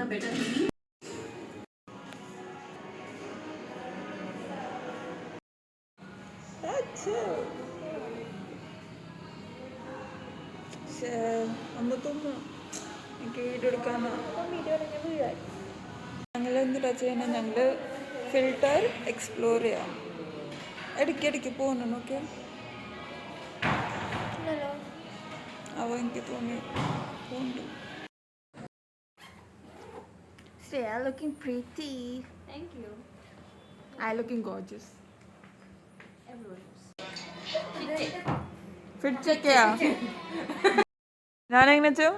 എനിക്ക് വീഡിയോ എടുക്കാനാ. ഞങ്ങൾ എന്തിനാ ചെയ്യണം? ഞങ്ങൾ ഫിൽട്ടർ എക്സ്പ്ലോർ ചെയ്യാം. ഇടയ്ക്കിടയ്ക്ക് പോകുന്നു. ഓക്കെ, അവ എനിക്ക് തോന്നി പോകുന്നുണ്ട്. They are looking pretty. Thank you. I looking gorgeous. Everyone knows. Fit check ചെയ്യാ. ഞാൻ എങ്ങനെ വെച്ചോ?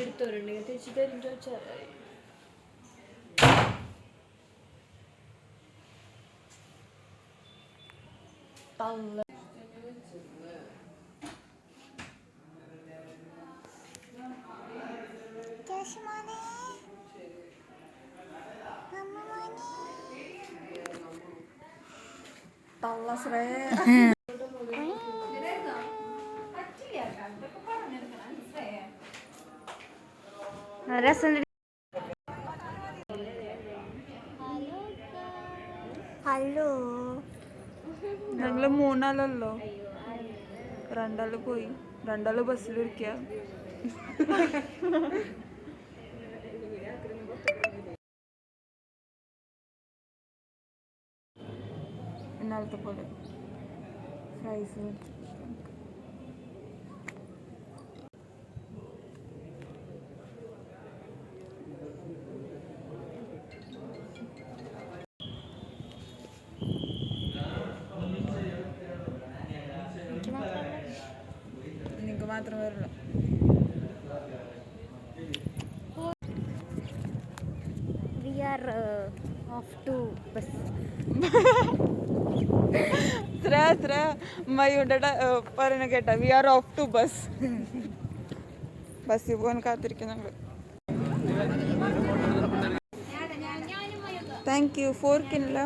എടുത്തോരുണ്ടെങ്കിൽ തിരിച്ചു തരും ചോദിച്ചാൽ ഹലോ, ഞങ്ങള് മൂന്നാളല്ലോ. രണ്ടാള് പോയി, രണ്ടാള് ബസ്സിലിരിക്കുക. ഇന്നലത്തെ പോലെ ഫ്രൈസ് നിങ്ങൾക്ക് മാത്രം വരില്ല. we are off to bus. മയുടെ പറയുന്ന കേട്ട, we are off to bus. ബസ്സിൽ പോകാൻ കാത്തിരിക്കും ഞങ്ങൾ. Thank you. ഫോർക്കിനില്ല.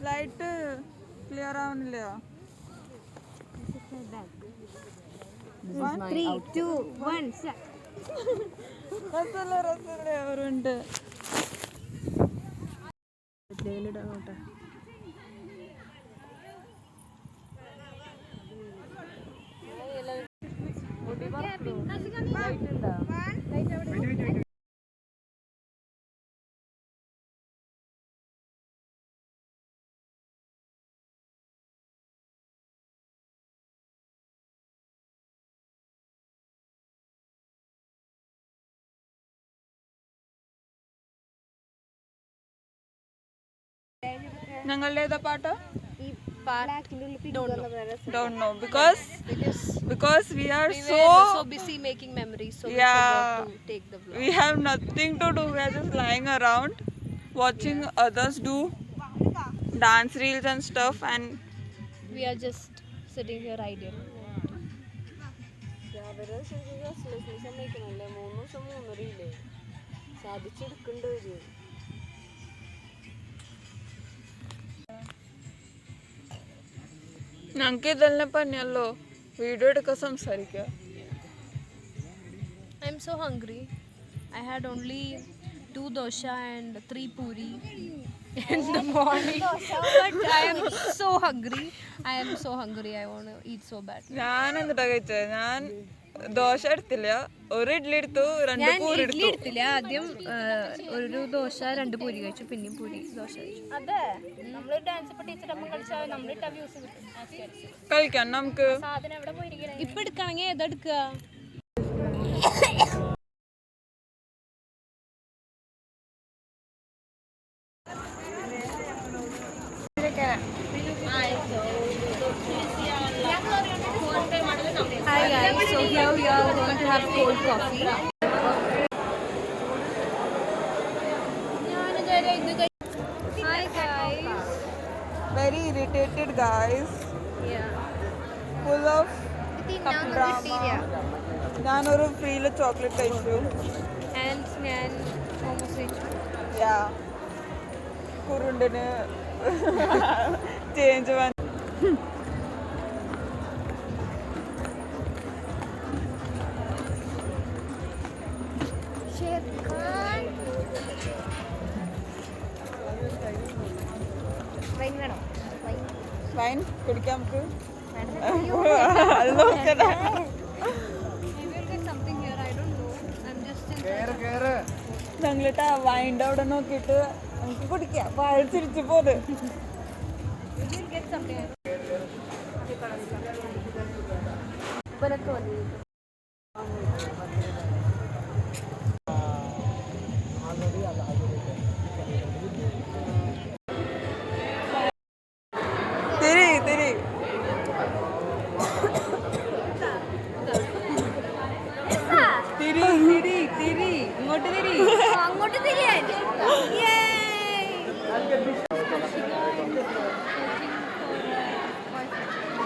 ലൈറ്റ് ക്ലിയർ ആവുന്നില്ല. 3, 2, 1 റസൂല അവരുണ്ട്. ഞങ്ങളുടെ ഏതാ പാട്ട്? Don't know because we are so busy making memories, so yeah, we forgot to take the vlog. we have nothing to do. We are just lying around watching others do dance reels and stuff, and We are just sitting here idle. ഞങ്ങൾക്ക് ഇതല്ലേ പണിയല്ലോ, video എടുക്കാൻ സംസാരിക്കുക. I'm so hungry. I had only 2 dosha and 3 puri in the morning. But I am so hungry. I want to eat so bad. ഞാൻ എന്നിട്ടാ കഴിച്ചത്? ഞാൻ ദോശ എടുത്തില്ല, ഒരു ഇഡ്ഡലി എടുത്തു, 2 പൂരി എടുത്തു. എടുത്തില്ല, ആദ്യം ഒരു ദോശ 2 പൂരി കഴിച്ചു, പിന്നെയും പൂരി ദോശ കഴിച്ചു. അതെ, നമ്മൾ ഡാൻസ് കളിക്കാം നമുക്ക്. ഇപ്പൊ എടുക്കാണെങ്കിൽ ഏതെടുക്കുക? Hi guys, so here we are going to have cold coffee. Hi guys. Very irritated guys. Yeah. full of drama. ഞാനൊരു ഫ്രീയില് ചോക്ലേറ്റ് കഴിച്ചു. And ഞാൻ momos കഴിച്ചു. Yeah. കുറുണ്ടിന് ചേഞ്ച് വന്നു. വൈൻ കുടിക്കാം നമുക്ക്. അത് നോക്കണ്ട. ഞങ്ങളിട്ട് വൈൻ്റെ അവിടെ നോക്കിയിട്ട് നമുക്ക് കുടിക്കാം. വാഴ ചിരിച്ചു പോത്. തിരി തിരി തിരി തിരി തിരി ഇങ്ങോട്ട് തിരി. അങ്ങോട്ട് തിരിയാൻ.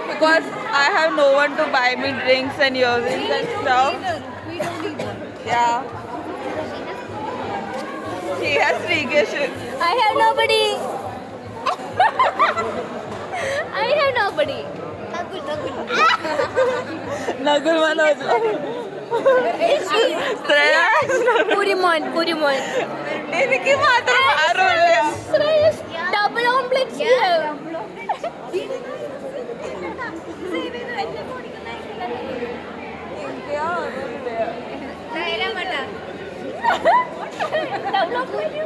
Because I have no one to buy me drinks and earrings and stuff. We don't either. Yeah. She has regression. I have nobody. I have nobody. Nagul Manoj. Purimon. എനിക്ക് മാത്രം ആരുമില്ല. Double omelette. എനിക്ക് ആരുമില്ല. Double omelette.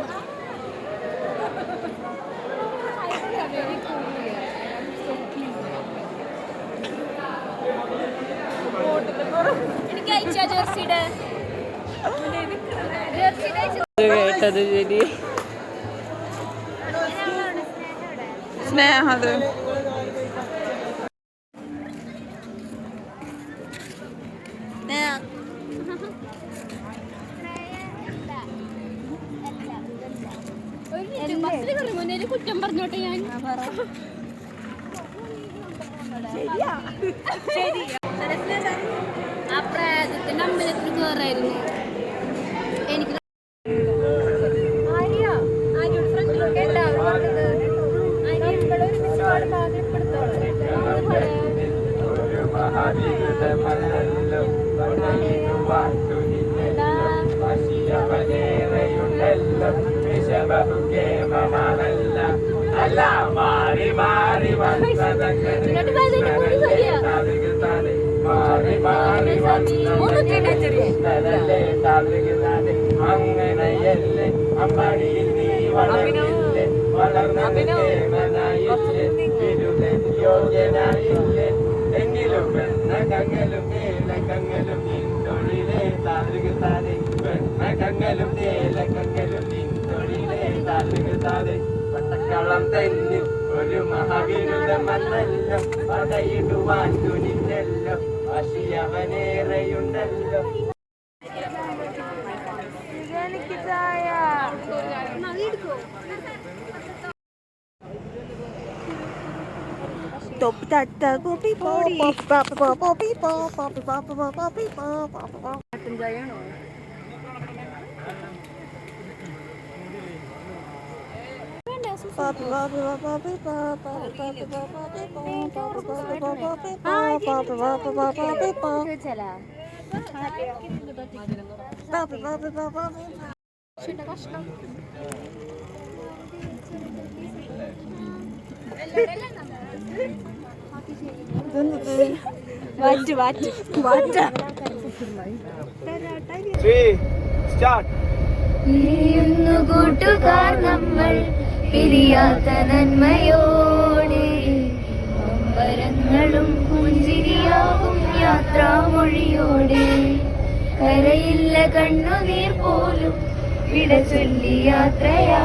എനിക്ക് അയച്ചാ ജേഴ്സിയുടെ കേട്ടത് ശരി. സ്നേഹ അത് കുറ്റം പറഞ്ഞോട്ടെ ഞാൻ. ആ പ്രായത്തിന്റെ അമ്പലത്തിൽ കയറായിരുന്നു. എനിക്ക് അങ്ങനെയല്ലേ അമ്മടിയിൽ നീ വളർന്നില്ലേ, വളർന്നതില്ലേ യോഗ്യനായില്ലേ, എങ്കിലും പെണ്ണ കങ്ങലും മേല കങ്ങലും നിൻതൊഴിലേ താഴുകുത്താതെ, പെണ്ണ കങ്ങലും മേല കങ്ങലും നിൻതൊഴിലേ താഴുകുത്താതെ. പട്ടക്കളം തന്നെ ഒരു മഹാവിരുദ്ധമല്ലല്ലോ, പടയിടുവാൻ തുനിഞ്ഞല്ലോ, വാശിയവനേറെയുണ്ടല്ലോ. Top tata kopi pop pop pop pop pop pop pop pop pop. കൂട്ടുകാർ നമ്മൾ പിരിയാത്ത നന്മയോടെ, അമ്പരങ്ങളും പുഞ്ചിരിയാകും യാത്രാമൊഴിയോടെ, കരയില്ല കണ്ണുനീർ പോലും വിട ചൊല്ലി യാത്രയാ.